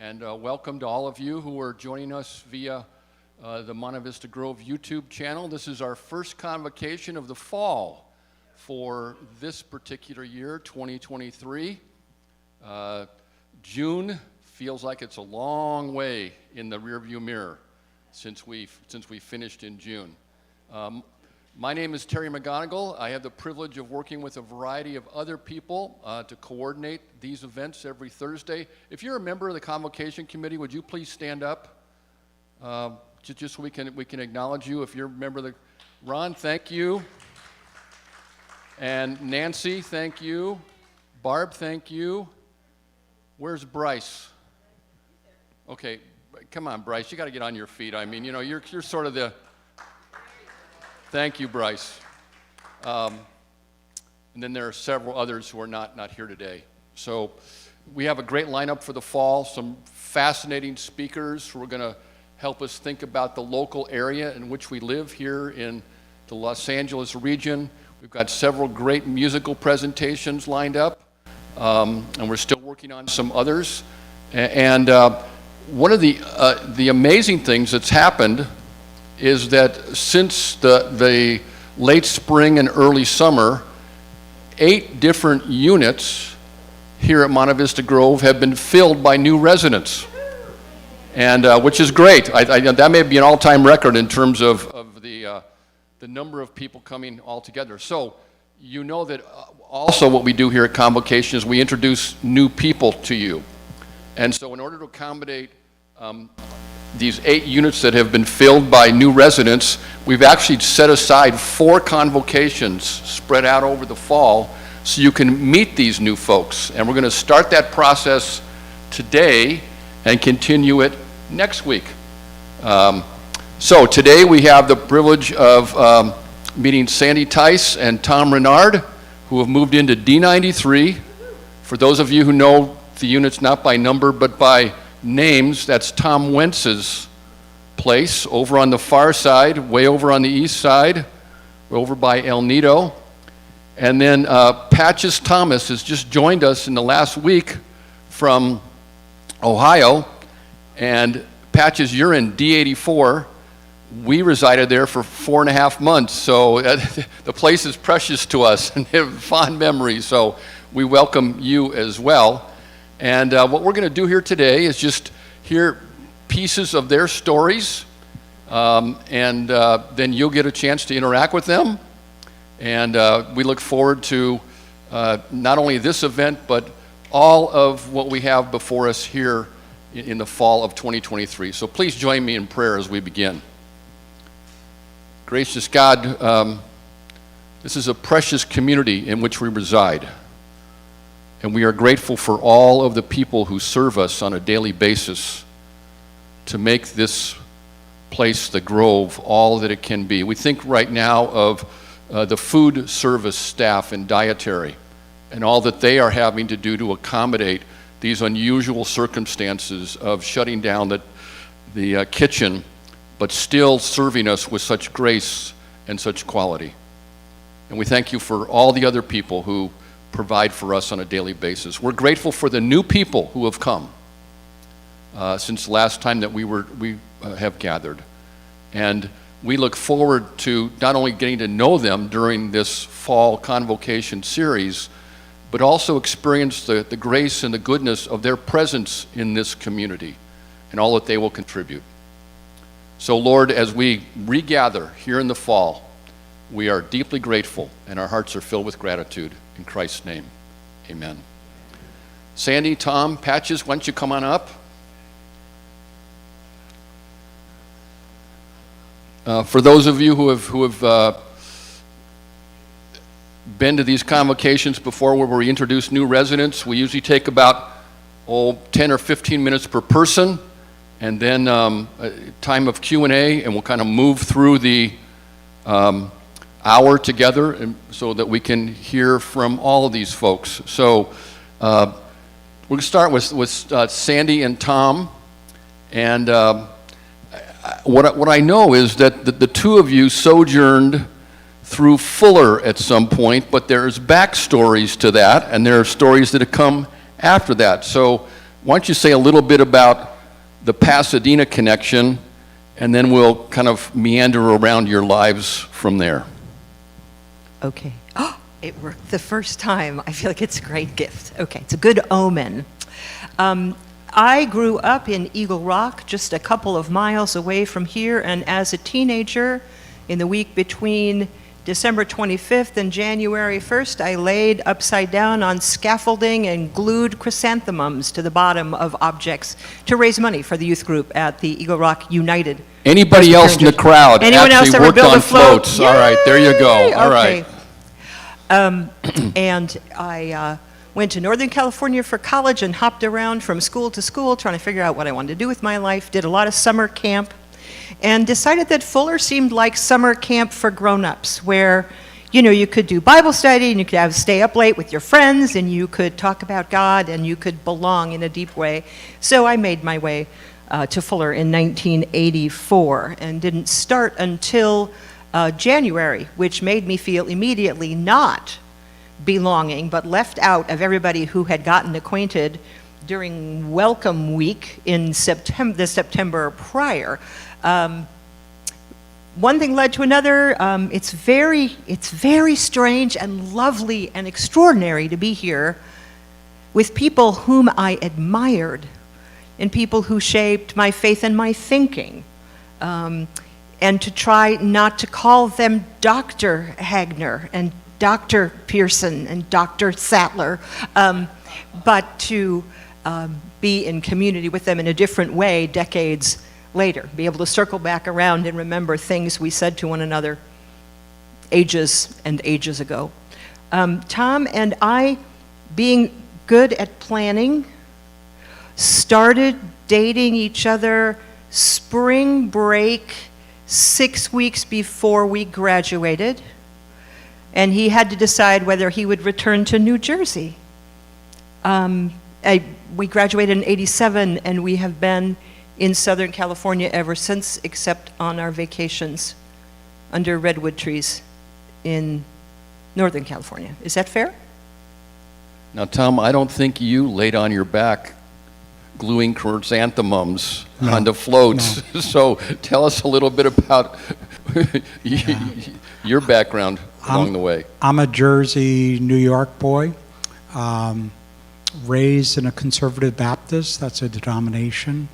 And welcome to all of you who are joining us via the Monte Vista Grove YouTube channel. This is our first convocation of the fall for this particular year, 2023. June feels like it's a long way in the rearview mirror since we finished in June. My name is Terry McGonigal. I have the privilege of working with a variety of other people to coordinate these events every Thursday. If you're a member of the Convocation Committee, would you please stand up? Just so we can acknowledge you. If you're a member of the... Ron, thank you. And Nancy, thank you. Barb, thank you. Where's Bryce? Okay, come on, Bryce. You got to get on your feet. I mean, you know, you're sort of the... Thank you, Bryce. And then there are several others who are not here today. So we have a great lineup for the fall, some fascinating speakers who are going to help us think about the local area in which we live here in the Los Angeles region. We've got several great musical presentations lined up, and we're still working on some others. And one of the amazing things that's happened is that since the late spring and early summer, 8 different units here at Monte Vista Grove have been filled by new residents, and which is great. That may be an all-time record in terms of the number of people coming all together. So you know that also what we do here at Convocation is we introduce new people to you. And so in order to accommodate these 8 units that have been filled by new residents, we've actually set aside 4 convocations spread out over the fall so you can meet these new folks. And we're going to start that process today and continue it next week. So today we have the privilege of meeting Sandy Tice and Tom Rennard, who have moved into D93. For those of you who know the units not by number but by names, that's Tom Wentz's place over on the far side, way over on the east side, over by El Nido. And then Patches Thomas has just joined us in the last week from Ohio. And Patches, you're in D84. We resided there for 4.5 months, so the place is precious to us and have fond memories, so we welcome you as well. And what we're going to do here today is just hear pieces of their stories, and then you'll get a chance to interact with them. And we look forward to not only this event, but all of what we have before us here in the fall of 2023. So please join me in prayer as we begin. Gracious God, this is a precious community in which we reside. And we are grateful for all of the people who serve us on a daily basis to make this place, the Grove, all that it can be. We think right now of the food service staff and dietary and all that they are having to do to accommodate these unusual circumstances of shutting down the kitchen, but still serving us with such grace and such quality. And we thank you for all the other people who provide for us on a daily basis. We're grateful for the new people who have come since the last time that we have gathered. And we look forward to not only getting to know them during this fall convocation series, but also experience the grace and the goodness of their presence in this community and all that they will contribute. So Lord, as we regather here in the fall, we are deeply grateful and our hearts are filled with gratitude. In Christ's name, amen. Sandy, Tom, Patches, why don't you come on up? For those of you who have been to these convocations before where we introduce new residents, we usually take about 10 or 15 minutes per person, and then a time of Q&A, and we'll kind of move through the hour together and so that we can hear from all of these folks. So we're going to start with Sandy and Tom. And what I know is that the two of you sojourned through Fuller at some point, but there's backstories to that, and there are stories that have come after that. So why don't you say a little bit about the Pasadena connection, and then we'll kind of meander around your lives from there. Okay. Oh, it worked the first time. I feel like it's a great gift. Okay, it's a good omen. I grew up in Eagle Rock, just a couple of miles away from here, and as a teenager, in the week between December 25th and January 1st, I laid upside down on scaffolding and glued chrysanthemums to the bottom of objects to raise money for the youth group at the Eagle Rock United. Anybody else in the crowd Anyone else actually ever worked build on a float? floats? All right, there you go. All okay. right. And I went to Northern California for college and hopped around from school to school trying to figure out what I wanted to do with my life, did a lot of summer camp, and decided that Fuller seemed like summer camp for grown-ups, where, you know, you could do Bible study and you could stay up late with your friends and you could talk about God and you could belong in a deep way. So I made my way to Fuller in 1984 and didn't start until January, which made me feel immediately not belonging, but left out of everybody who had gotten acquainted during Welcome Week in the September prior. One thing led to another. It's very strange and lovely and extraordinary to be here with people whom I admired and people who shaped my faith and my thinking. And to try not to call them Dr. Hagner and Dr. Pearson and Dr. Sattler, but to be in community with them in a different way decades later, be able to circle back around and remember things we said to one another ages and ages ago. Tom and I, being good at planning, started dating each other spring break 6 weeks before we graduated, and he had to decide whether he would return to New Jersey. We graduated in '87, and we have been in Southern California ever since, except on our vacations under redwood trees in Northern California. Is that fair? Now, Tom, I don't think you laid on your back gluing chrysanthemums onto floats. No. So tell us a little bit about your background along the way. I'm a Jersey, New York boy, raised in a conservative Baptist, that's a denomination,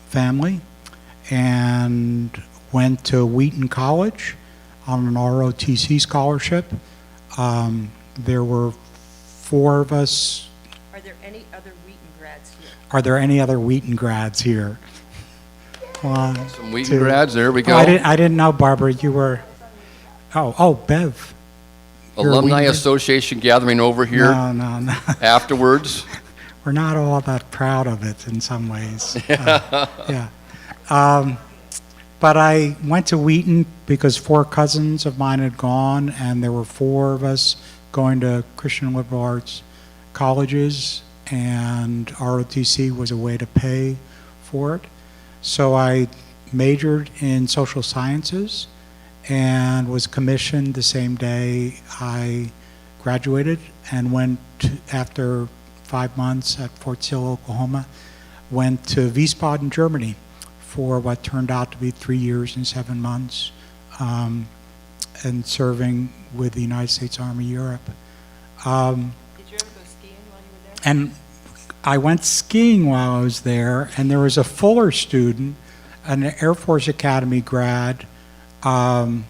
family, and went to Wheaton College on an ROTC scholarship. There were 4 of us. Are there any other Wheaton grads here? Are there any other Wheaton grads here? Some Wheaton grads, there we go. I didn't know, Barbara, you were, oh, Bev. Alumni Association gathering over here. No. Afterwards. We're not all that proud of it in some ways. Yeah. But I went to Wheaton because 4 cousins of mine had gone, and there were 4 of us going to Christian liberal arts colleges, and ROTC was a way to pay for it. So I majored in social sciences and was commissioned the same day I graduated, and went after 5 months at Fort Sill, Oklahoma, went to Wiesbaden, Germany for what turned out to be 3 years and 7 months, and serving with the United States Army Europe. Did you ever go skiing while you were there? And I went skiing while I was there, and there was a Fuller student, an Air Force Academy grad, and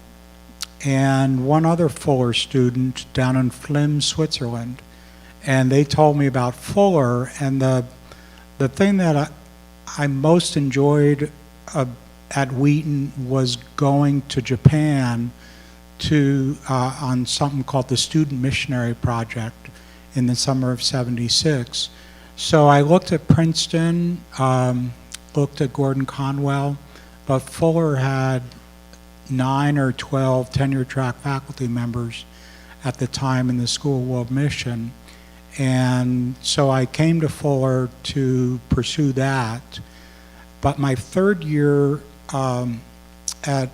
one other Fuller student down in Flims, Switzerland. And they told me about Fuller, and the thing that I most enjoyed at Wheaton was going to Japan to on something called the Student Missionary Project in the summer of '76. So I looked at Princeton, looked at Gordon Conwell, but Fuller had 9 or 12 tenure-track faculty members at the time in the School of World Mission. And so I came to Fuller to pursue that. But my 3rd year at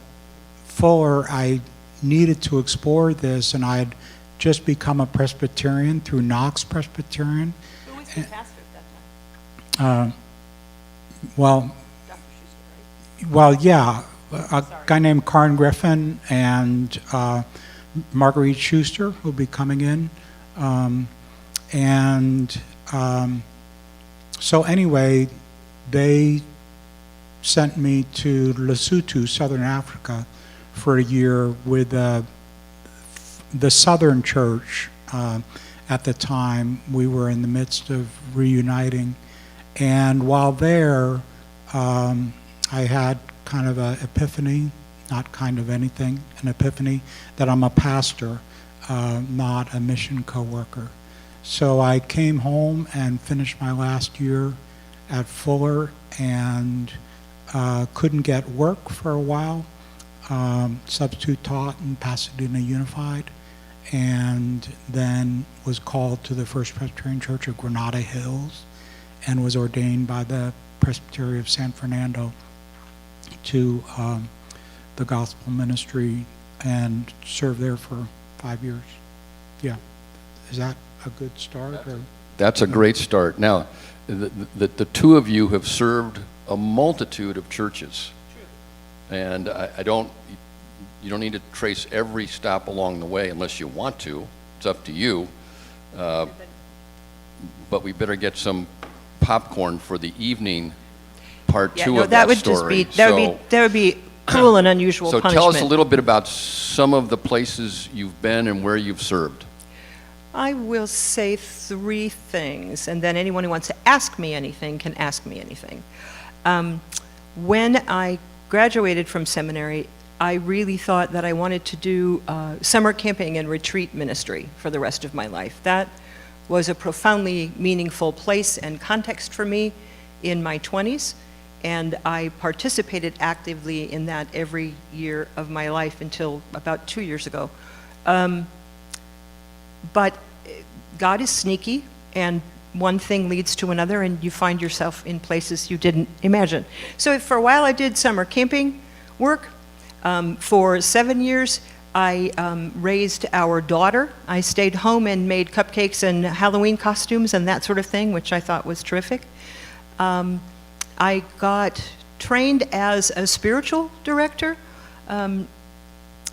Fuller, I needed to explore this, and I had just become a Presbyterian through Knox Presbyterian. Who was the pastor? Well, yeah, a guy named Karn Griffin and Marguerite Schuster will be coming in. So anyway, they sent me to Lesotho, Southern Africa, for a year with the Southern Church. At the time, we were in the midst of reuniting. And while there, I had kind of an epiphany, not kind of anything, an epiphany, that I'm a pastor, not a mission co-worker. So I came home and finished my last year at Fuller and couldn't get work for a while, substitute taught in Pasadena Unified, and then was called to the First Presbyterian Church of Granada Hills and was ordained by the Presbytery of San Fernando to the gospel ministry and served there for 5 years. Yeah. Is that a good start? Or? That's a great start. Now, the two of you have served a multitude of churches. And you don't need to trace every stop along the way unless you want to. It's up to you. But we better get some popcorn for the evening part two of that story. That would be cruel and unusual punishment. So tell us a little bit about some of the places you've been and where you've served. I will say 3 things, and then anyone who wants to ask me anything can ask me anything. When I graduated from seminary, I really thought that I wanted to do summer camping and retreat ministry for the rest of my life. That was a profoundly meaningful place and context for me in my 20s, and I participated actively in that every year of my life until about 2 years ago. But God is sneaky, and one thing leads to another, and you find yourself in places you didn't imagine. So for a while I did summer camping work. For 7 years, I raised our daughter. I stayed home and made cupcakes and Halloween costumes and that sort of thing, which I thought was terrific. I got trained as a spiritual director,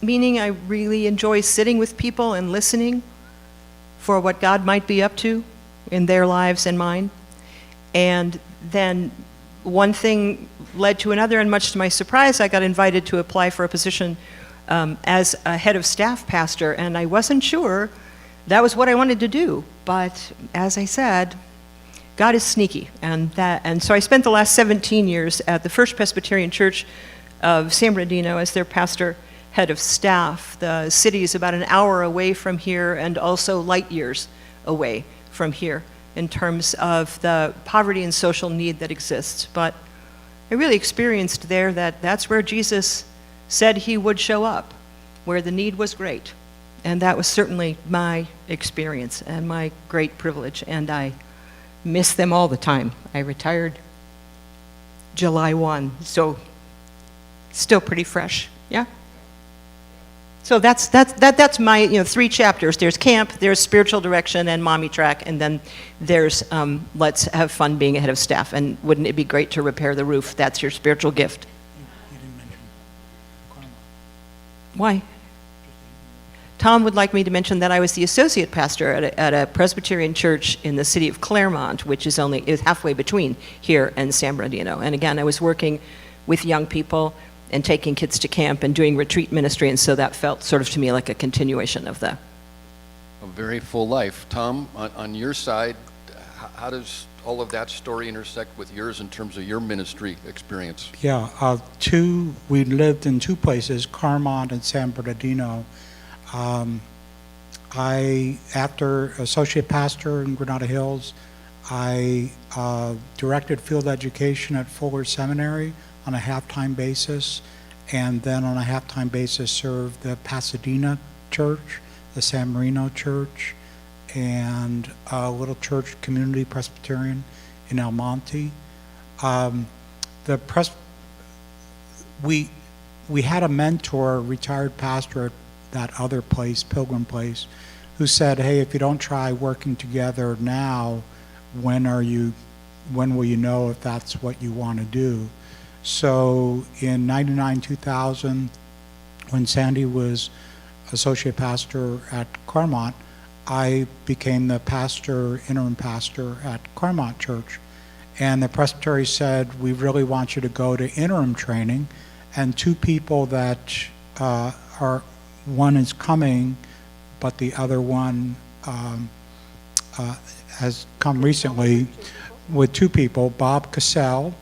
meaning I really enjoy sitting with people and listening for what God might be up to in their lives and mine. And then one thing led to another, and much to my surprise, I got invited to apply for a position as a head of staff pastor, and I wasn't sure that was what I wanted to do. But as I said, God is sneaky, and so I spent the last 17 years at the First Presbyterian Church of San Bernardino as their pastor, head of staff. The city is about an hour away from here and also light years away from here in terms of the poverty and social need that exists. But I really experienced there that that's where Jesus said he would show up, where the need was great. And that was certainly my experience and my great privilege, and I miss them all the time. I retired July 1, so still pretty fresh, yeah? So that's my 3 chapters. There's camp, there's spiritual direction and mommy track, and then there's let's have fun being a head of staff. And wouldn't it be great to repair the roof? That's your spiritual gift. You didn't mention Carmel. Why? Tom would like me to mention that I was the associate pastor at a Presbyterian church in the city of Claremont, which is halfway between here and San Bernardino. And again, I was working with young people and taking kids to camp and doing retreat ministry, and so that felt sort of to me like a continuation of that. A very full life. Tom, on your side, how does all of that story intersect with yours in terms of your ministry experience? Yeah, we lived in 2 places, Claremont and San Bernardino. After associate pastor in Granada Hills, I directed field education at Fuller Seminary on a half-time basis, and then on a half-time basis served the Pasadena church, the San Marino church, and a little church, Community Presbyterian in El Monte. We had a mentor, retired pastor at that other place, Pilgrim Place, who said, hey, if you don't try working together now, when are you when will you know if that's what you want to do? So in 99, 2000, when Sandy was associate pastor at Claremont, I became the interim pastor at Claremont Church. And the presbytery said, we really want you to go to interim training. And two people that one is coming, but the other one has come recently with two people, Bob Cassell,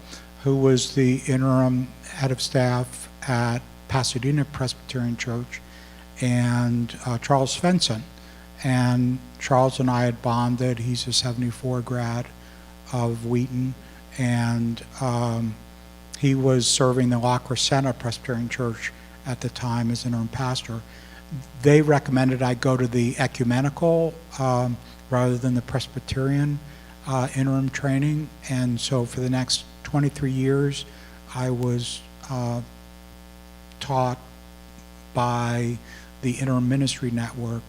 who was the interim head of staff at Pasadena Presbyterian Church, and Charles Svensson. And Charles and I had bonded. He's a 74 grad of Wheaton, and he was serving the La Crescenta Presbyterian Church at the time as interim pastor. They recommended I go to the ecumenical rather than the Presbyterian interim training, and so for the next 23 years I was taught by the Interim Ministry Network.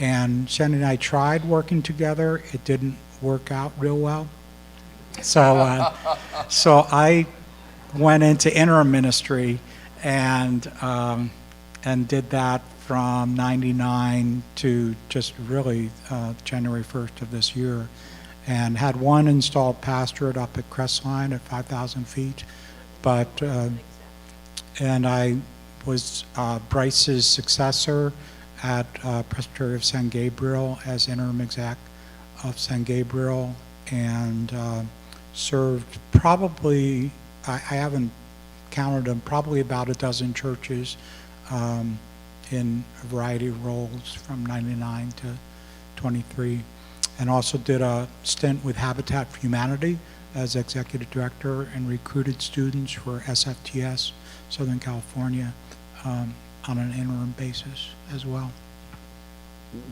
And Sandy and I tried working together. It didn't work out real well. So, so I went into interim ministry and did that from 99 to just really January 1st of this year, and had one installed pastorate up at Crestline at 5,000 feet. But and I was Bryce's successor at Presbytery of San Gabriel as interim exec of San Gabriel, and served probably, I haven't counted them, probably about a dozen churches in a variety of roles from 99 to 23, and also did a stint with Habitat for Humanity as executive director and recruited students for SFTS Southern California on an interim basis as well.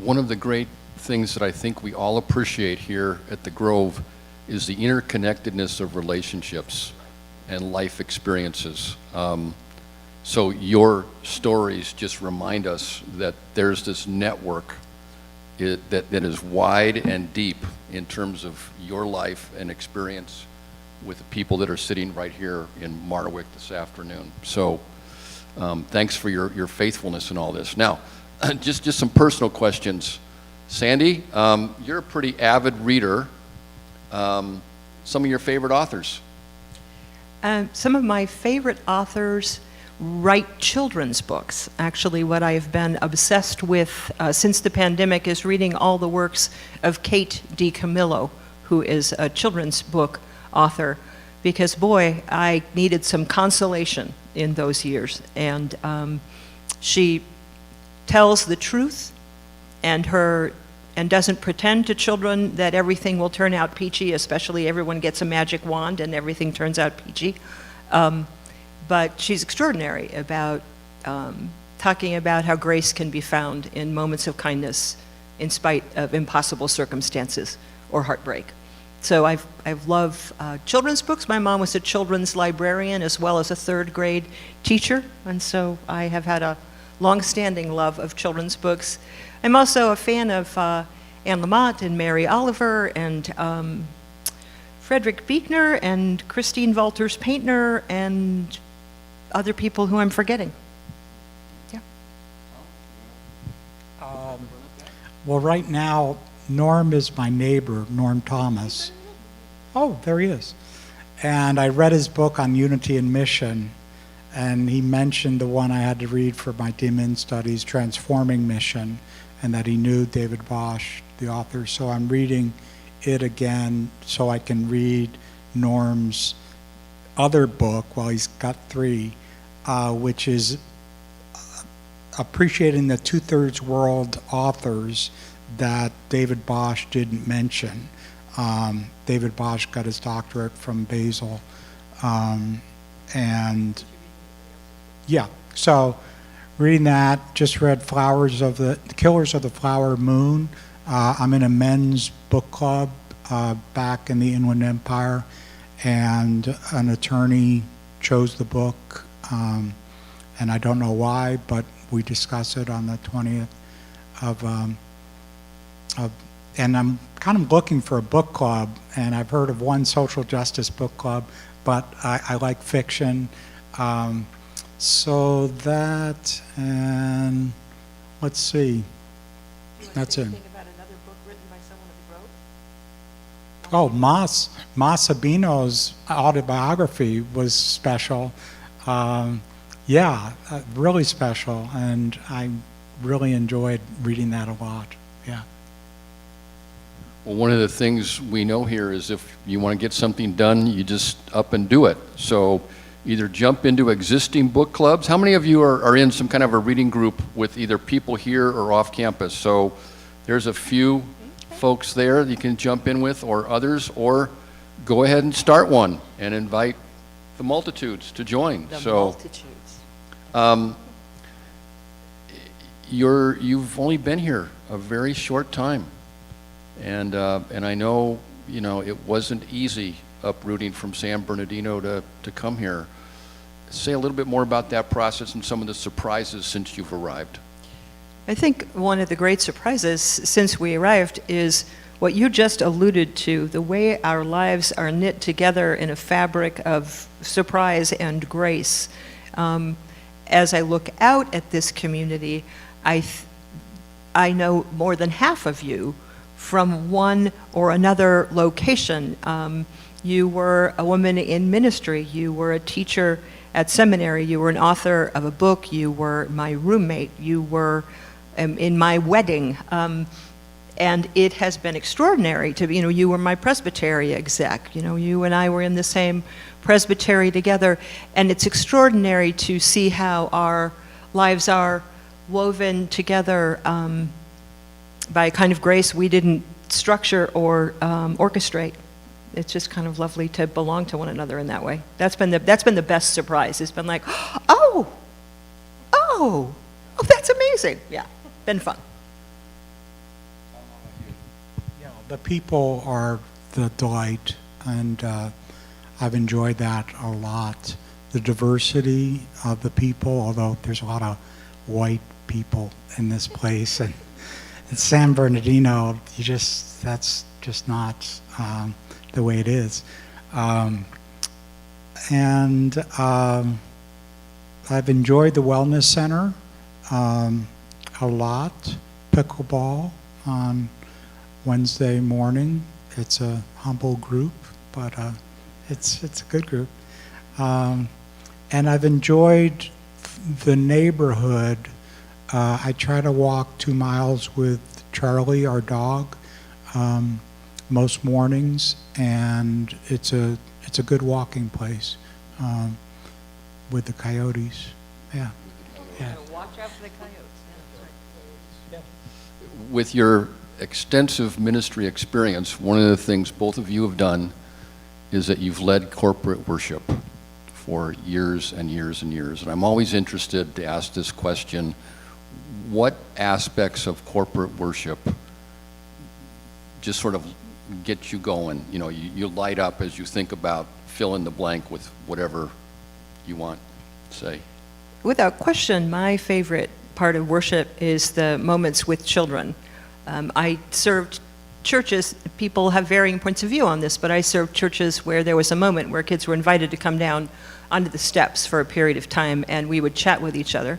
One of the great things that I think we all appreciate here at the Grove is the interconnectedness of relationships and life experiences. So your stories just remind us that there's this network that is wide and deep in terms of your life and experience with the people that are sitting right here in Marwick this afternoon. So thanks for your faithfulness in all this. Now, just some personal questions. Sandy, you're a pretty avid reader. Some of your favorite authors? Some of my favorite authors write children's books. Actually, what I have been obsessed with since the pandemic is reading all the works of Kate DiCamillo, who is a children's book author, because boy, I needed some consolation in those years. And she tells the truth and doesn't pretend to children that everything will turn out peachy, especially everyone gets a magic wand and everything turns out peachy. But she's extraordinary about talking about how grace can be found in moments of kindness in spite of impossible circumstances or heartbreak. So I've loved children's books. My mom was a children's librarian as well as a third grade teacher, and so I have had a long-standing love of children's books. I'm also a fan of Anne Lamott and Mary Oliver and Frederick Buechner and Christine Walters Paintner and other people who I'm forgetting. Yeah. Well, right now, Norm is my neighbor, Norm Thomas. Oh, there he is. And I read his book on unity and mission, and he mentioned the one I had to read for my DMIN studies, Transforming Mission, and that he knew David Bosch, the author. So I'm reading it again so I can read Norm's other book, well, he's got three, which is appreciating the two-thirds world authors that David Bosch didn't mention. David Bosch got his doctorate from Basel. And yeah, so reading that, just read Killers of the Flower Moon. I'm in a men's book club back in the Inland Empire, and an attorney chose the book, and I don't know why, but we discuss it on the 20th of and I'm kind of looking for a book club, and I've heard of one social justice book club, but I like fiction. So that, and let's see, that's it. Oh, Mas Sabino's autobiography was special. Really special, and I really enjoyed reading that a lot. Yeah. Well, one of the things we know here is if you want to get something done, you just up and do it. So either jump into existing book clubs. How many of you are in some kind of a reading group with either people here or off campus? So there's a few folks there that you can jump in with, or others, or go ahead and start one and invite the multitudes to join. You've only been here a very short time, and I know, you know, it wasn't easy uprooting from San Bernardino to come here. Say a little bit more about that process and some of the surprises since you've arrived. I think one of the great surprises since we arrived is what you just alluded to, the way our lives are knit together in a fabric of surprise and grace. As I look out at this community, I know more than half of you from one or another location. You were a woman in ministry, you were a teacher at seminary, you were an author of a book, you were my roommate, you were in my wedding, and it has been extraordinary to be, you were my presbytery exec, you and I were in the same presbytery together, and it's extraordinary to see how our lives are woven together by a kind of grace we didn't structure or orchestrate. It's just kind of lovely to belong to one another in that way. That's been the best surprise. It's been like, oh, that's amazing. Yeah. Been fun. Yeah, the people are the delight, and I've enjoyed that a lot. The diversity of the people, although there's a lot of white people in this place, and in San Bernardino, that's just not the way it is. I've enjoyed the Wellness Center a lot. Pickleball on Wednesday morning. It's a humble group, but it's a good group. And I've enjoyed the neighborhood. I try to walk 2 miles with Charlie, our dog, most mornings, and it's a good walking place with the coyotes. Yeah. Yeah. Watch out for the coyotes. With your extensive ministry experience, one of the things both of you have done is that you've led corporate worship for years and years and years. And I'm always interested to ask this question: what aspects of corporate worship just sort of get you going? You light up as you think about fill in the blank with whatever you want to say. Without question, my favorite part of worship is the moments with children. I served churches, people have varying points of view on this, but I served churches where there was a moment where kids were invited to come down onto the steps for a period of time, and we would chat with each other.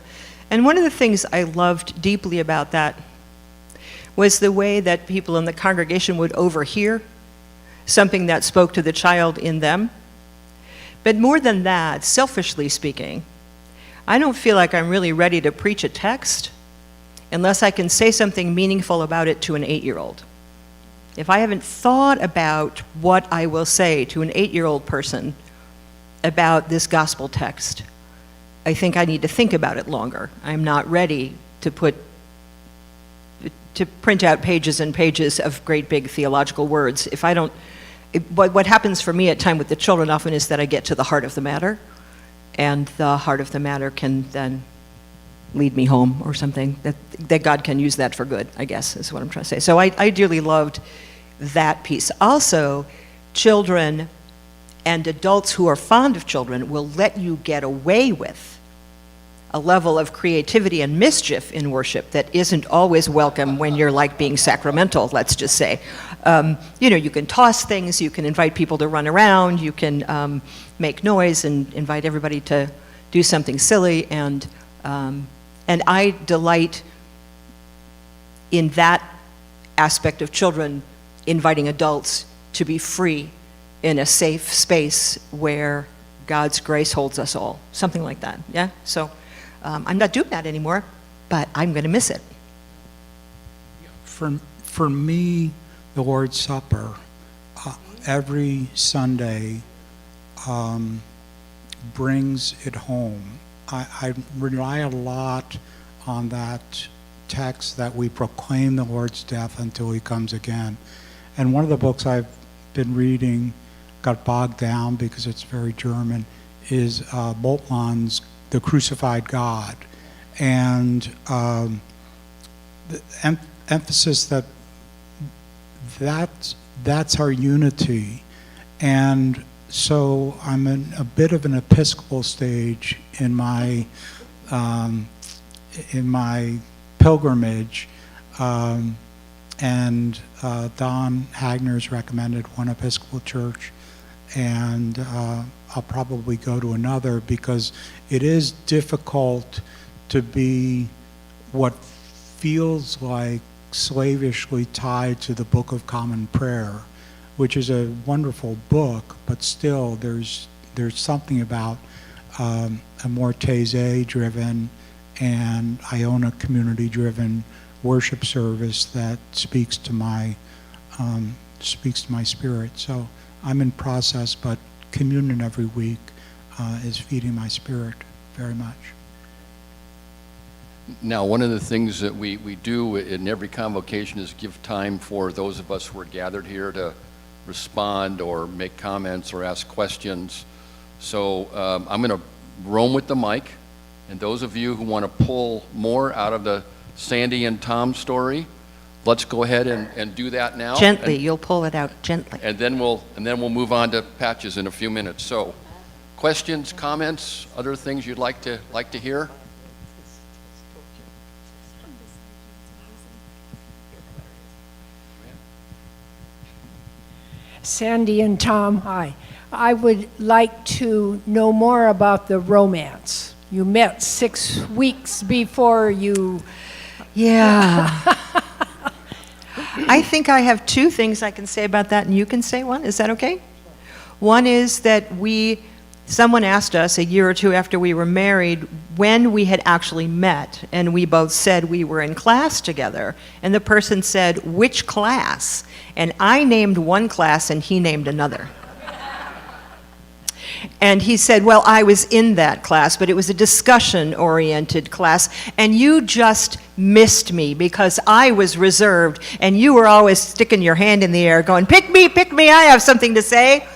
And one of the things I loved deeply about that was the way that people in the congregation would overhear something that spoke to the child in them. But more than that, selfishly speaking, I don't feel like I'm really ready to preach a text unless I can say something meaningful about it to an 8-year-old. If I haven't thought about what I will say to an 8-year-old person about this gospel text, I think I need to think about it longer. I'm not ready to print out pages and pages of great big theological words. If I don't, what happens for me at time with the children often is that I get to the heart of the matter, and the heart of the matter can then lead me home or something, that God can use that for good, I guess, is what I'm trying to say. So I dearly loved that piece. Also, children and adults who are fond of children will let you get away with a level of creativity and mischief in worship that isn't always welcome when you're like being sacramental, let's just say. You can toss things, you can invite people to run around, you can make noise and invite everybody to do something silly, and I delight in that aspect of children inviting adults to be free in a safe space where God's grace holds us all, something like that, yeah? So I'm not doing that anymore, but I'm going to miss it. For me, the Lord's Supper, every Sunday brings it home. I rely a lot on that text that we proclaim the Lord's death until he comes again. And one of the books I've been reading, got bogged down because it's very German, is Moltmann's The Crucified God. And the emphasis that's our unity. And so I'm in a bit of an Episcopal stage in my pilgrimage, and Don Hagner's recommended one Episcopal church, and I'll probably go to another because it is difficult to be what feels like slavishly tied to the Book of Common Prayer, which is a wonderful book, but still there's something about a more Taizé-driven and Iona community-driven worship service that speaks to my spirit. So I'm in process, but communion every week is feeding my spirit very much. Now, one of the things that we do in every convocation is give time for those of us who are gathered here to respond or make comments or ask questions. So I'm going to roam with the mic, and those of you who want to pull more out of the Sandy and Tom story, let's go ahead and do that now. Gently, you'll pull it out gently. And then we'll move on to Patches in a few minutes. So, questions, comments, other things you'd like to hear? Sandy and Tom, hi. I would like to know more about the romance. You met 6 weeks before you... Yeah. I think I have two things I can say about that, and you can say one. Is that okay? One is that someone asked us a year or two after we were married when we had actually met, and we both said we were in class together. And the person said, "Which class?" And I named one class, and he named another. And he said, "Well, I was in that class, but it was a discussion-oriented class, and you just missed me because I was reserved, and you were always sticking your hand in the air going, 'Pick me, I have something to say.'"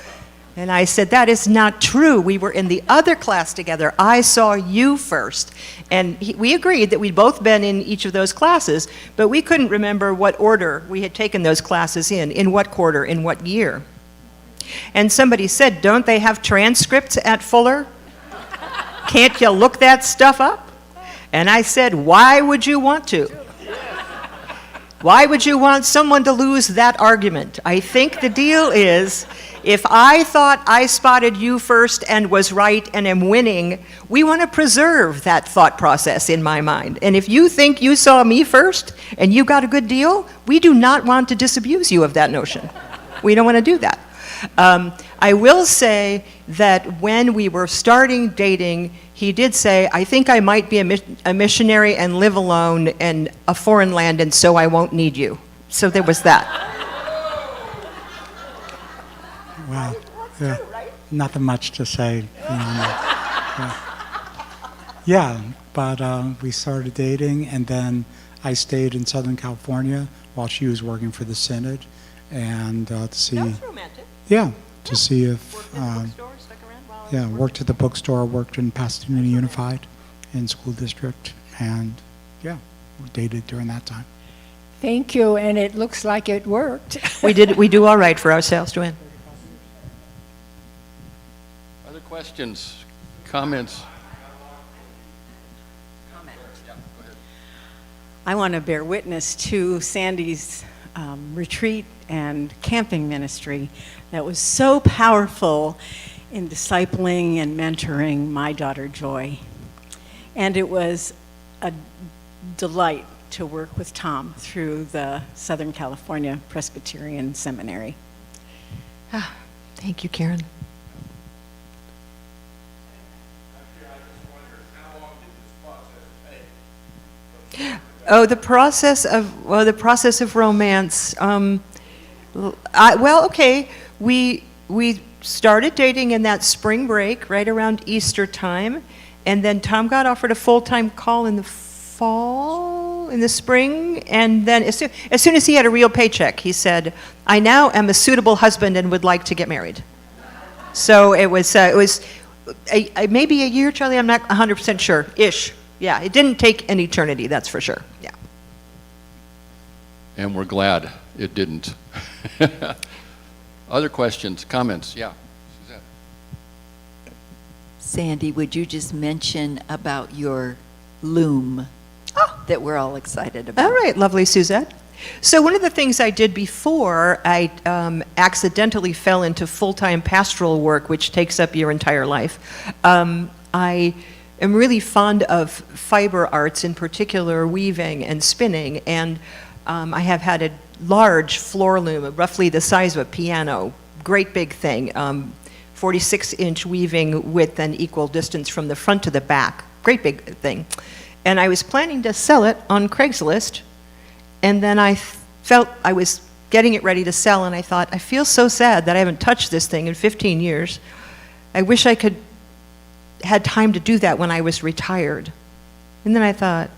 And I said, "That is not true. We were in the other class together. I saw you first." And we agreed that we'd both been in each of those classes, but we couldn't remember what order we had taken those classes in what quarter, in what year. And somebody said, "Don't they have transcripts at Fuller? Can't you look that stuff up?" And I said, "Why would you want to? Why would you want someone to lose that argument?" I think the deal is, if I thought I spotted you first and was right and am winning, we want to preserve that thought process in my mind. And if you think you saw me first and you got a good deal, we do not want to disabuse you of that notion. We don't want to do that. I will say that when we were starting dating, he did say, "I think I might be a missionary and live alone in a foreign land, and so I won't need you." So there was that. Well, yeah, nothing much to say beyond that. Yeah, but we started dating, and then I stayed in Southern California while she was working for the Synod, and to see. That was romantic. Yeah, to see if. Worked at the bookstore, stuck around while I was Yeah, working. worked at the bookstore, worked in Pasadena Unified in school district, and yeah, we dated during that time. Thank you, and it looks like it worked. We do all right for ourselves, Joanne. Other questions, comments? I want to bear witness to Sandy's retreat and camping ministry that was so powerful in discipling and mentoring my daughter Joy. And it was a delight to work with Tom through the Southern California Presbyterian Seminary. Thank you, Karen. Oh, the process of romance. Okay, we started dating in that spring break, right around Easter time, and then Tom got offered a full-time call in the fall, in the spring, and then as soon as he had a real paycheck, he said, "I now am a suitable husband and would like to get married." So it was maybe a year, Charlie. I'm not 100% sure. Ish. Yeah, it didn't take an eternity, that's for sure. Yeah. And we're glad it didn't. Other questions, comments? Yeah. Suzette. Sandy, would you just mention about your loom that we're all excited about? All right, lovely Suzette. So one of the things I did before, I accidentally fell into full-time pastoral work, which takes up your entire life. I am really fond of fiber arts, in particular weaving and spinning, and I have had a large floor loom, roughly the size of a piano, great big thing, 46-inch weaving width and equal distance from the front to the back, great big thing. And I was planning to sell it on Craigslist, and then I felt I was getting it ready to sell, and I thought, I feel so sad that I haven't touched this thing in 15 years. I wish I had time to do that when I was retired. And then I thought,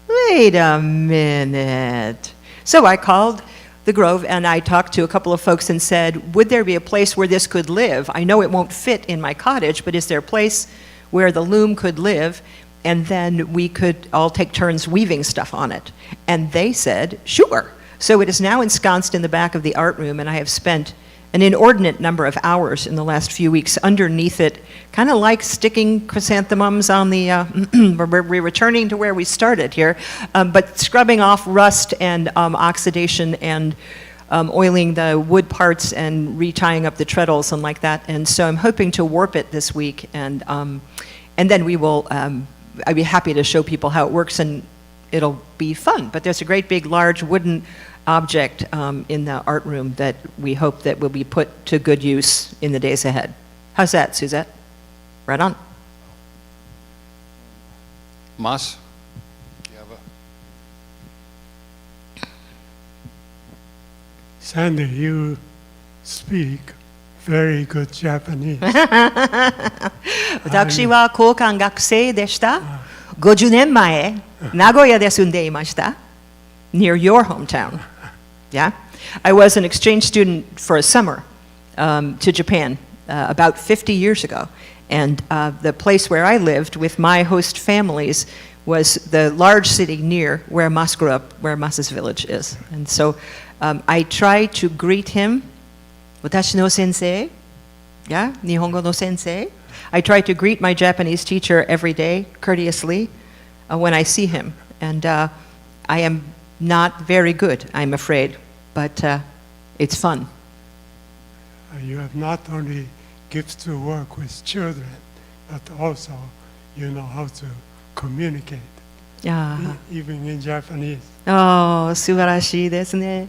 wait a minute. So I called the Grove and I talked to a couple of folks and said, would there be a place where this could live? I know it won't fit in my cottage, but is there a place where the loom could live? And then we could all take turns weaving stuff on it. And they said, sure. So it is now ensconced in the back of the art room, and I have spent an inordinate number of hours in the last few weeks underneath it, kind of like sticking chrysanthemums on the, we're returning to where we started here, but scrubbing off rust and oxidation and oiling the wood parts and retying up the treadles and like that. And so I'm hoping to warp it this week, and then we will, I'd be happy to show people how it works, and it'll be fun. But there's a great big large wooden object in the art room that we hope that will be put to good use in the days ahead. How's that, Suzette? Right on. Mas? Do you have a... Sandy, you speak very good Japanese. 私は交換学生でした。50年前、名古屋で住んでいました。Near your hometown. Yeah? I was an exchange student for a summer to Japan about 50 years ago. And the place where I lived with my host families was the large city near where Mas grew up, where Mas's village is. And so I try to greet him, 私の先生, yeah, 日本語の先生. I try to greet my Japanese teacher every day, courteously, when I see him. And I am not very good, I'm afraid, but it's fun. You have not only gifts to work with children, but also you know how to communicate, even in Japanese. 素晴らしいですね。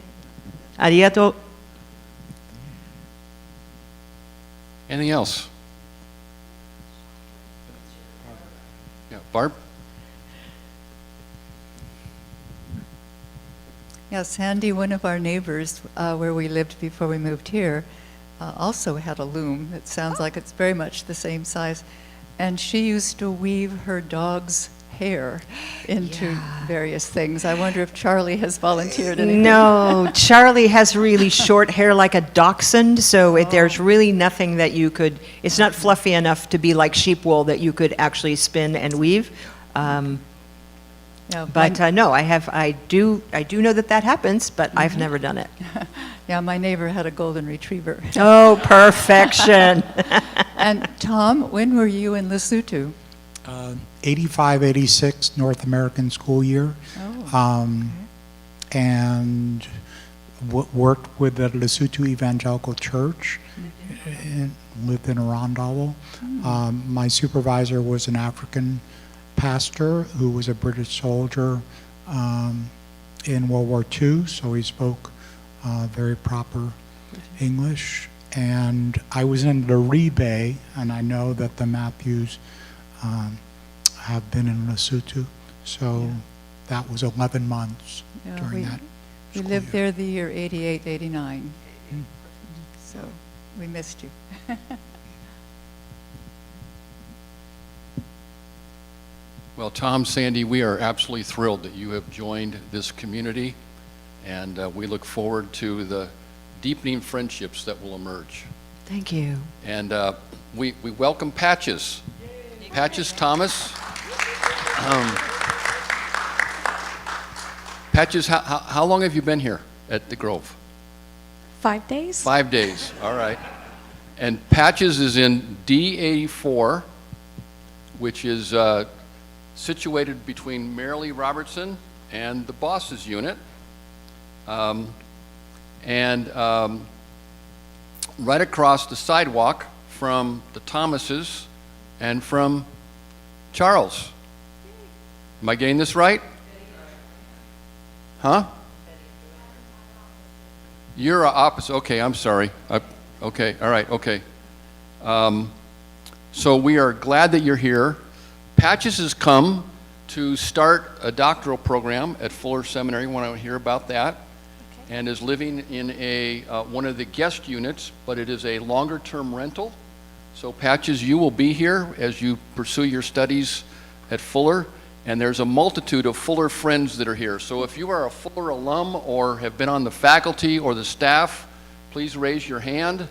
ありがとう。Anything else? Yeah, Barb? Yeah, Sandy, one of our neighbors where we lived before we moved here, also had a loom. It sounds like it's very much the same size. And she used to weave her dog's hair into various things. I wonder if Charlie has volunteered anything. No, Charlie has really short hair like a dachshund, so there's really nothing that you could, it's not fluffy enough to be like sheep wool that you could actually spin and weave. Yeah, But no, I do know that happens, but I've never done it. yeah, my neighbor had a golden retriever. Oh, perfection. And Tom, when were you in Lesotho? 85, 86 North American school year. and worked with the Lesotho Evangelical Church, and lived in Arondalo. My supervisor was an African pastor who was a British soldier in World War II, so he spoke very proper English. And I was in Laribe, and I know that the Matthews have been in Lesotho, so that was 11 months Yeah, during that. We school lived year. there the year 88, 89. So we missed you. Well, Tom, Sandy, we are absolutely thrilled that you have joined this community, and we look forward to the deepening friendships that will emerge. Thank you. And we welcome Patches. Patches Thomas. Patches, how long have you been here at the Grove? 5 days? 5 days, all right. And Patches is in D84, which is situated between Marilee Robertson and the Bosses unit. Right across the sidewalk from the Thomases and from Charles. Am I getting this right? Huh? You're opposite. Okay, I'm sorry. Okay, all right, okay. So we are glad that you're here. Patches has come to start a doctoral program at Fuller Seminary. Want to hear about that? Okay. And is living in one of the guest units, but it is a longer-term rental. So Patches, you will be here as you pursue your studies at Fuller. And there's a multitude of Fuller friends that are here. So if you are a Fuller alum or have been on the faculty or the staff, please raise your hand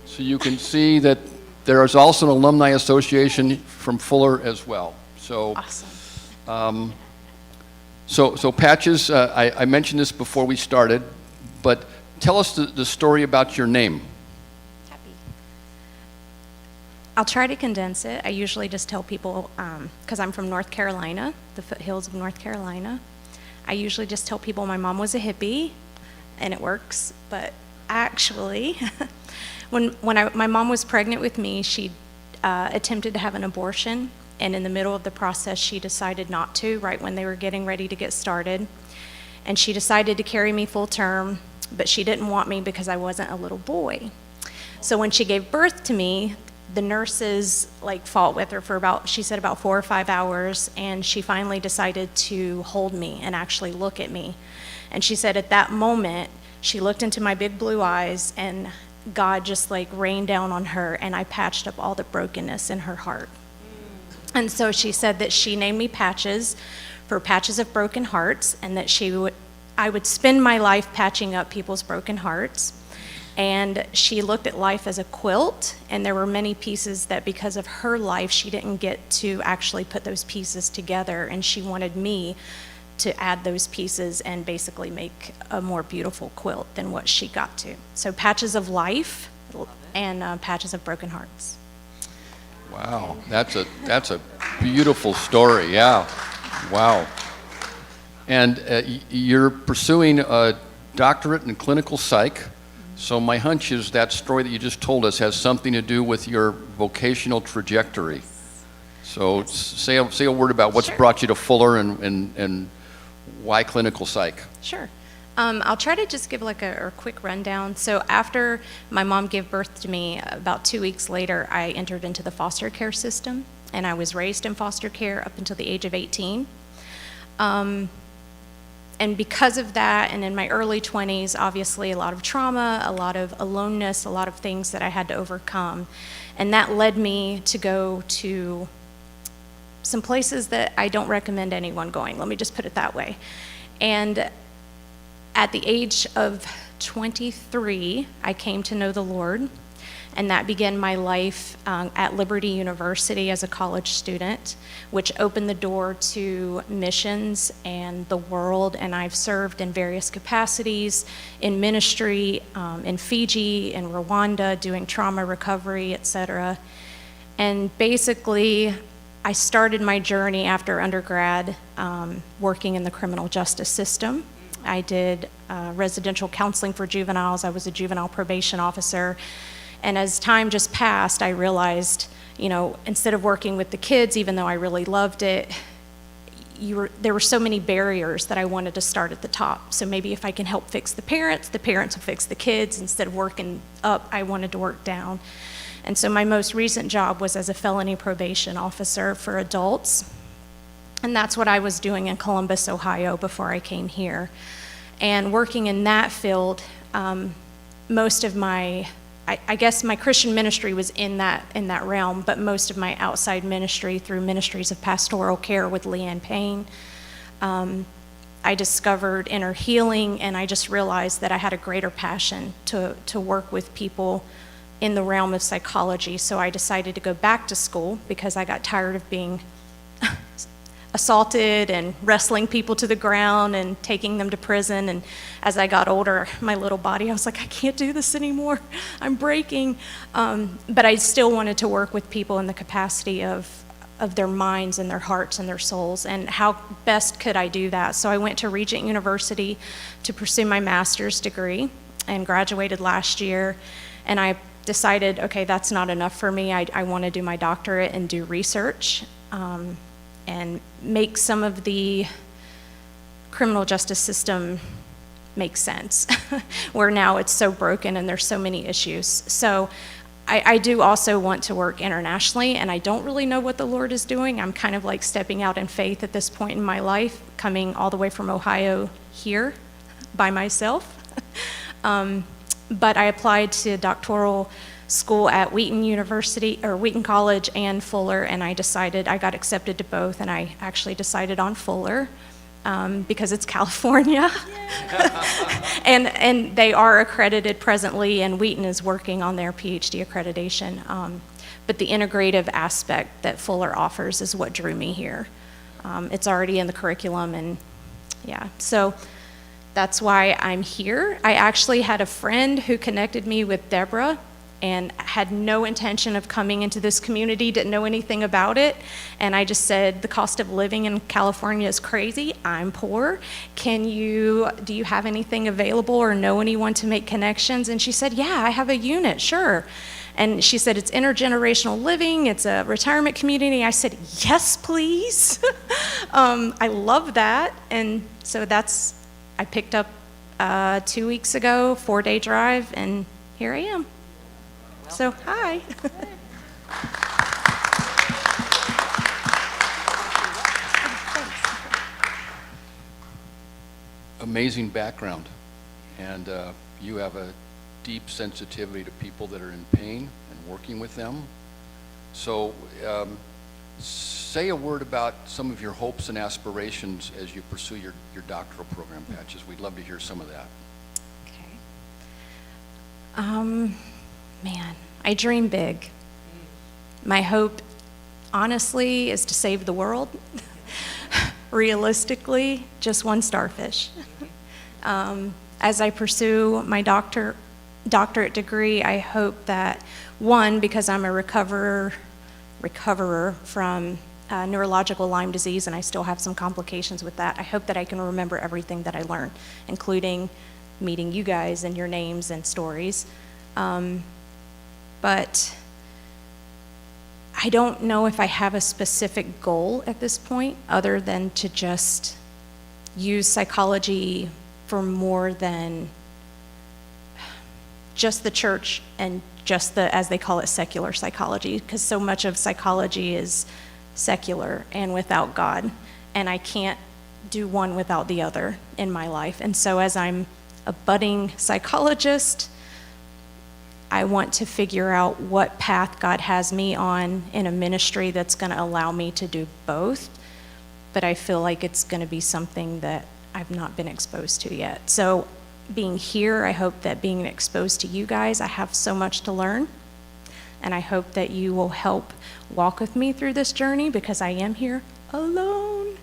so you can see that there is also an alumni association from Fuller as well. So, Awesome. So Patches, I mentioned this before we started, but tell us the story about your name. Happy. I'll try to condense it. I usually just tell people, because I'm from North Carolina, the foothills of North Carolina, I usually just tell people my mom was a hippie, and it works. But actually, when my mom was pregnant with me, she attempted to have an abortion, and in the middle of the process, she decided not to, right when they were getting ready to get started. And she decided to carry me full term, but she didn't want me because I wasn't a little boy. So when she gave birth to me, the nurses fought with her for she said about 4 or 5 hours, and she finally decided to hold me and actually look at me. And she said at that moment, she looked into my big blue eyes, and God just rained down on her, and I patched up all the brokenness in her heart. And so she said that she named me Patches for Patches of Broken Hearts, and that I would spend my life patching up people's broken hearts. And she looked at life as a quilt, and there were many pieces that because of her life, she didn't get to actually put those pieces together, and she wanted me to add those pieces and basically make a more beautiful quilt than what she got to. So Patches of Life and Patches of Broken Hearts. Wow, that's a beautiful story, yeah, wow. And you're pursuing a doctorate in clinical psych. So my hunch is that story that you just told us has something to do with your vocational trajectory. So say a word about what's brought you to Fuller and why clinical psych. Sure. I'll try to just give a quick rundown. So after my mom gave birth to me, about 2 weeks later, I entered into the foster care system, and I was raised in foster care up until the age of 18. And because of that, and in my early 20s, obviously a lot of trauma, a lot of aloneness, a lot of things that I had to overcome. And that led me to go to some places that I don't recommend anyone going. Let me just put it that way. And at the age of 23, I came to know the Lord, and that began my life at Liberty University as a college student, which opened the door to missions and the world. And I've served in various capacities in ministry, in Fiji, in Rwanda, doing trauma recovery, etc. And basically, I started my journey after undergrad working in the criminal justice system. I did residential counseling for juveniles. I was a juvenile probation officer. And as time just passed, I realized, you know, instead of working with the kids, even though I really loved it, there were so many barriers that I wanted to start at the top. So maybe if I can help fix the parents will fix the kids. Instead of working up, I wanted to work down. And so my most recent job was as a felony probation officer for adults. And that's what I was doing in Columbus, Ohio before I came here. And working in that field, most of my, I guess my Christian ministry was in that realm, but most of my outside ministry through Ministries of Pastoral Care with Leanne Payne, I discovered inner healing, and I just realized that I had a greater passion to work with people in the realm of psychology. So I decided to go back to school because I got tired of being assaulted and wrestling people to the ground and taking them to prison. And as I got older, my little body, I was like, I can't do this anymore. I'm breaking. But I still wanted to work with people in the capacity of their minds and their hearts and their souls, and how best could I do that? So I went to Regent University to pursue my master's degree and graduated last year. And I decided, okay, that's not enough for me. I want to do my doctorate and do research. And make some of the criminal justice system make sense, where now it's so broken and there's so many issues. So I do also want to work internationally, and I don't really know what the Lord is doing. I'm kind of like stepping out in faith at this point in my life, coming all the way from Ohio here by myself. But I applied to doctoral school at Wheaton University, or Wheaton College and Fuller, and I got accepted to both, and I actually decided on Fuller because it's California. and they are accredited presently, and Wheaton is working on their PhD accreditation. But the integrative aspect that Fuller offers is what drew me here. It's already in the curriculum, and yeah, so that's why I'm here. I actually had a friend who connected me with Deborah, and had no intention of coming into this community, didn't know anything about it. And I just said, the cost of living in California is crazy. I'm poor. Do you have anything available or know anyone to make connections? And she said, yeah, I have a unit, sure. And she said, it's intergenerational living, it's a retirement community. I said, yes, please. I love that. And so I picked up 2 weeks ago, 4-day drive, and here I am. So, hi. Amazing background, and you have a deep sensitivity to people that are in pain and working with them. So say a word about some of your hopes and aspirations as you pursue your doctoral program, Patches. We'd love to hear some of that. Okay. Man, I dream big. My hope, honestly, is to save the world. Realistically, just one starfish. As I pursue my doctorate degree, I hope that, one, because I'm a recoverer from neurological Lyme disease, and I still have some complications with that, I hope that I can remember everything that I learned, including meeting you guys and your names and stories. But I don't know if I have a specific goal at this point, other than to just use psychology for more than just the church and just the, as they call it, secular psychology, because so much of psychology is secular and without God, and I can't do one without the other in my life. And so as I'm a budding psychologist, I want to figure out what path God has me on in a ministry that's going to allow me to do both, but I feel like it's going to be something that I've not been exposed to yet. So being here, I hope that being exposed to you guys, I have so much to learn, and I hope that you will help walk with me through this journey, because I am here alone,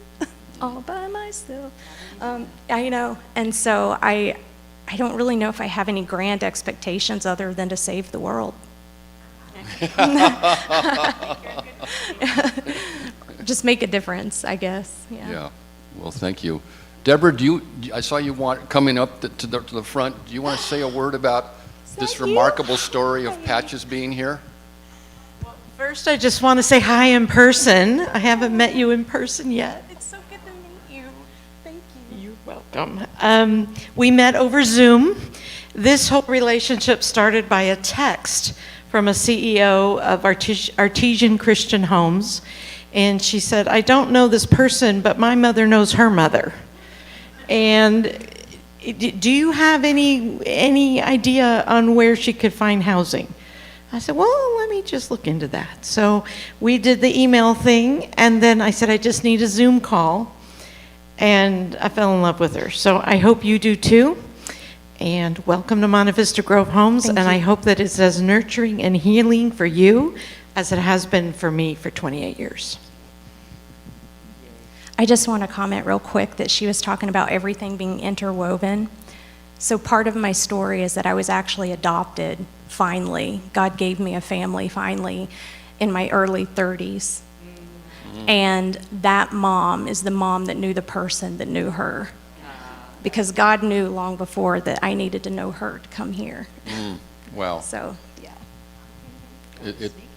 all by myself. I know, and so I don't really know if I have any grand expectations other than to just make a difference, I guess. Yeah. Well, thank you. Deborah, I saw you coming up to the front. Do you want to say a word about this remarkable story of Patches being here? First, I just want to say hi in person. I haven't met you in person yet. It's so good to meet you. Thank you. You're welcome. We met over Zoom. This whole relationship started by a text from a CEO of Artesian Christian Homes. And she said, I don't know this person, but my mother knows her mother. And do you have any idea on where she could find housing? I said, well, let me just look into that. So we did the email thing, and then I said, I just need a Zoom call. And I fell in love with her. So I hope you do too. And welcome to Monte Vista Grove Homes. Thank and you. I hope that it's as nurturing and healing for you as it has been for me for 28 years. I just want to comment real quick that she was talking about everything being interwoven. So part of my story is that I was actually adopted, finally. God gave me a family, finally, in my early 30s. And that mom is the mom that knew the person that knew her. Because God knew long before that I needed to know her to come here. Wow. So, yeah.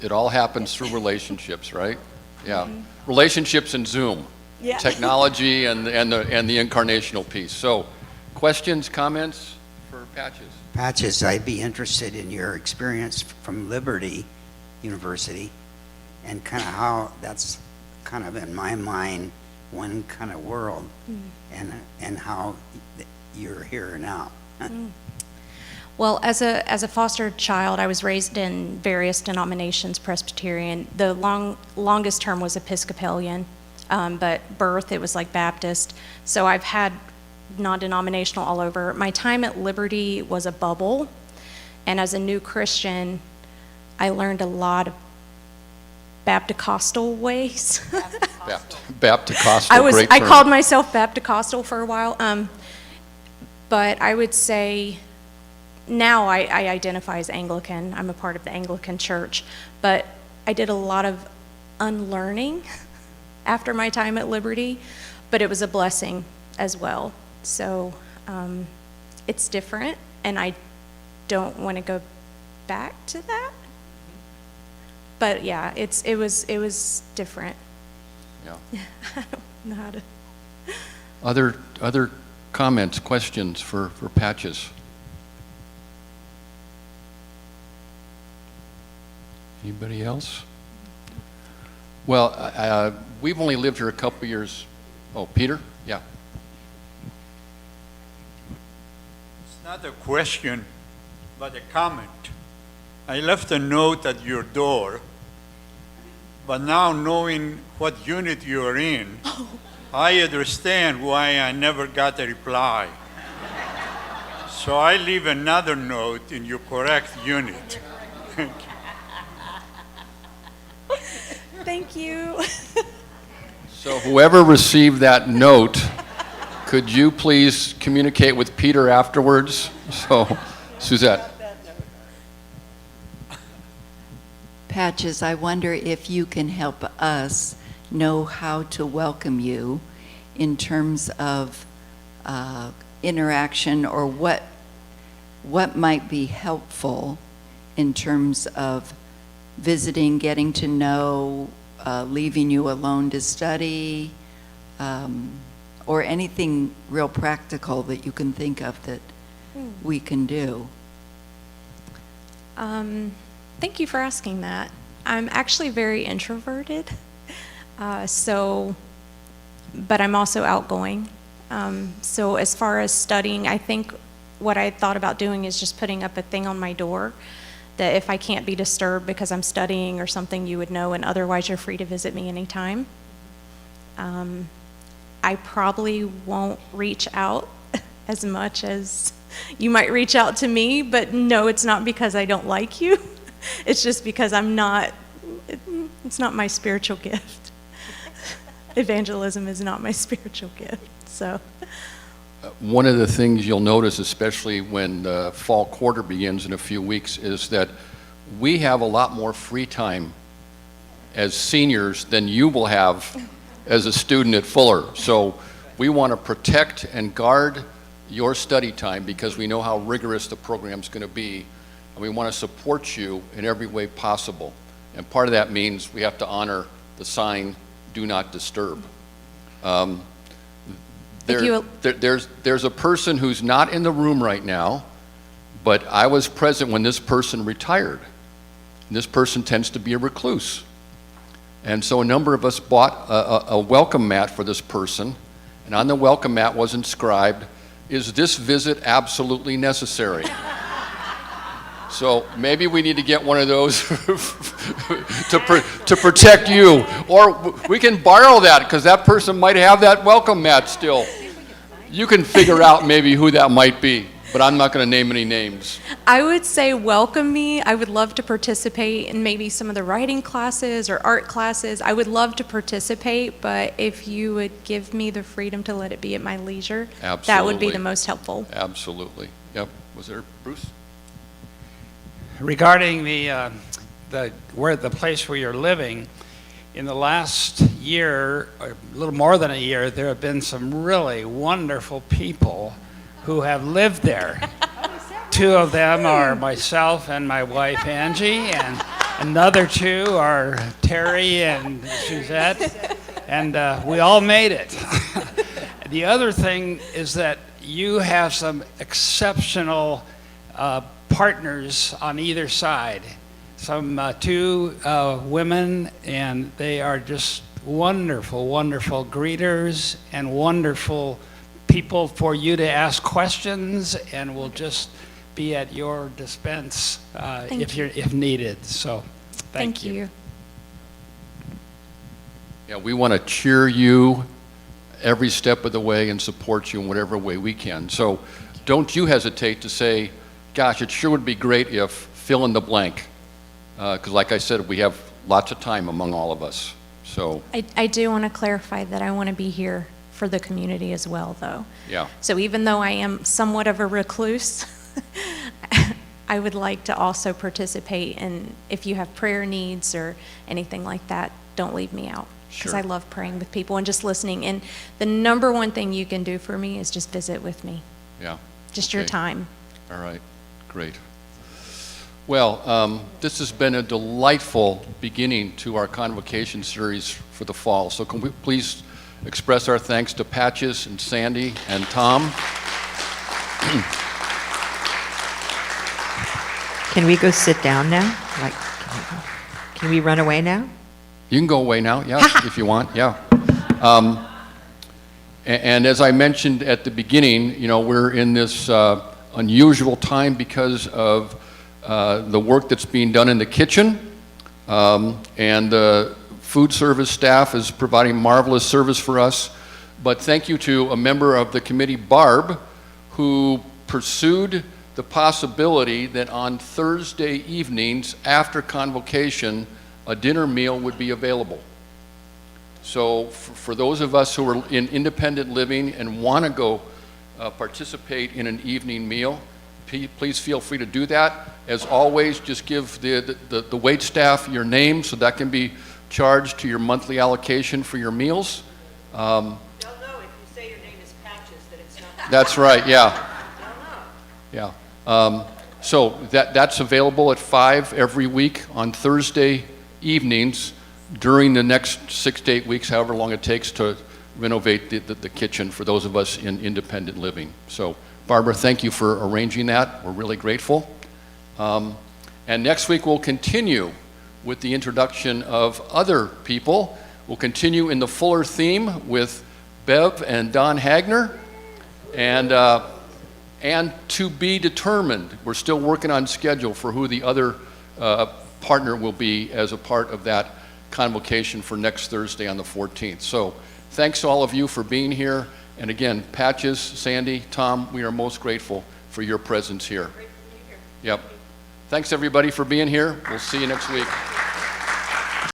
It all happens through relationships, right? Yeah. Relationships and Zoom. Yeah. Technology and the incarnational piece. So, questions, comments for Patches? Patches, I'd be interested in your experience from Liberty University and kind of how that's kind of in my mind one kind of world and how you're here now. Well, as a foster child, I was raised in various denominations, Presbyterian. The longest term was Episcopalian, but birth, it was like Baptist. So I've had non-denominational all over. My time at Liberty was a bubble, and as a new Christian, I learned a lot of Baptist-costal ways. Baptist-costal, great I term. called myself Baptist-costal for a while, but I would say now I identify as Anglican. I'm a part of the Anglican Church, but I did a lot of unlearning after my time at Liberty, but it was a blessing as well. So it's different, and I don't want to go back to that. But yeah, it was different. Yeah. I don't know how to. Other comments, questions for Patches? Anybody else? Well, we've only lived here a couple years. Oh, Peter? Yeah. It's not a question, but a comment. I left a note at your door, but now knowing what unit you're in, I understand why I never got a reply. So I leave another note in your correct unit. Thank you. So whoever received that note, could you please communicate with Peter afterwards? So, Suzette. Patches, I wonder if you can help us know how to welcome you in terms of interaction, or what might be helpful in terms of visiting, getting to know, leaving you alone to study, or anything real practical that you can think of that we can do. Thank you for asking that. I'm actually very introverted, but I'm also outgoing. So as far as studying, I think what I thought about doing is just putting up a thing on my door that if I can't be disturbed because I'm studying or something, you would know, and otherwise you're free to visit me anytime. I probably won't reach out as much as you might reach out to me, but no, it's not because I don't like you. It's just because it's not my spiritual gift. Evangelism is not my spiritual gift, so. One of the things you'll notice, especially when the fall quarter begins in a few weeks, is that we have a lot more free time as seniors than you will have as a student at Fuller. So we want to protect and guard your study time because we know how rigorous the program's going to be, and we want to support you in every way possible. And part of that means we have to honor the sign, "Do not disturb." There's a person who's not in the room right now, but I was present when this person retired. And this person tends to be a recluse. And so a number of us bought a welcome mat for this person, and on the welcome mat was inscribed, "Is this visit absolutely necessary?" So maybe we need to get one of those to protect you. Or we can borrow that because that person might have that welcome mat still. You can figure out maybe who that might be, but I'm not going to name any names. I would say welcome me. I would love to participate in maybe some of the writing classes or art classes. I would love to participate, but if you would give me the freedom to let it be at my leisure, that would be the most helpful. Absolutely. Yep. Was there Bruce? Regarding the place where you're living, in the last year, or a little more than a year, there have been some really wonderful people who have lived there. Two of them are myself and my wife Angie, and another two are Terry and Suzette, and we all made it. The other thing is that you have some exceptional partners on either side. Some two women, and they are just wonderful, wonderful greeters and wonderful people for you to ask questions, and will just be at your dispense if needed. So, thank you. Yeah, we want to cheer you every step of the way and support you in whatever way we can. So, don't you hesitate to say, "Gosh, it sure would be great if fill in the blank." Because like I said, we have lots of time among all of us. So I do want to clarify that I want to be here for the community as well, though. Yeah. So even though I am somewhat of a recluse, I would like to also participate, and if you have prayer needs or anything like that, don't leave me out. Because Sure. I love praying with people and just listening. And the number one thing you can do for me is just visit with me. Yeah. Just your Okay. time. All right, great. Well, this has been a delightful beginning to our Convocation series for the fall. So can we please express our thanks to Patches and Sandy and Tom. Can we go sit down now? Like, can we run away now? You can go away now, yeah, if you want, yeah. And as I mentioned at the beginning, you know, we're in this unusual time because of the work that's being done in the kitchen, and the food service staff is providing marvelous service for us. But thank you to a member of the committee, Barb, who pursued the possibility that on Thursday evenings after Convocation, a dinner meal would be available. So for those of us who are in independent living and want to go participate in an evening meal, please feel free to do that. As always, just give the wait staff your name so that can be charged to your monthly allocation for your meals. They'll know if you say your name is Patches that it's not. That's right, yeah. Yeah. So that's available at 5 every week on Thursday evenings during the next 6 to 8 weeks, however long it takes to renovate the kitchen for those of us in independent living. So, Barbara, thank you for arranging that. We're really grateful. And next week we'll continue with the introduction of other people. We'll continue in the Fuller theme with Bev and Don Hagner, and to be determined. We're still working on schedule for who the other partner will be as a part of that convocation for next Thursday on the 14th. So thanks to all of you for being here. And again, Patches, Sandy, Tom, we are most grateful for your presence here. Yep. Thanks everybody for being here. We'll see you next week.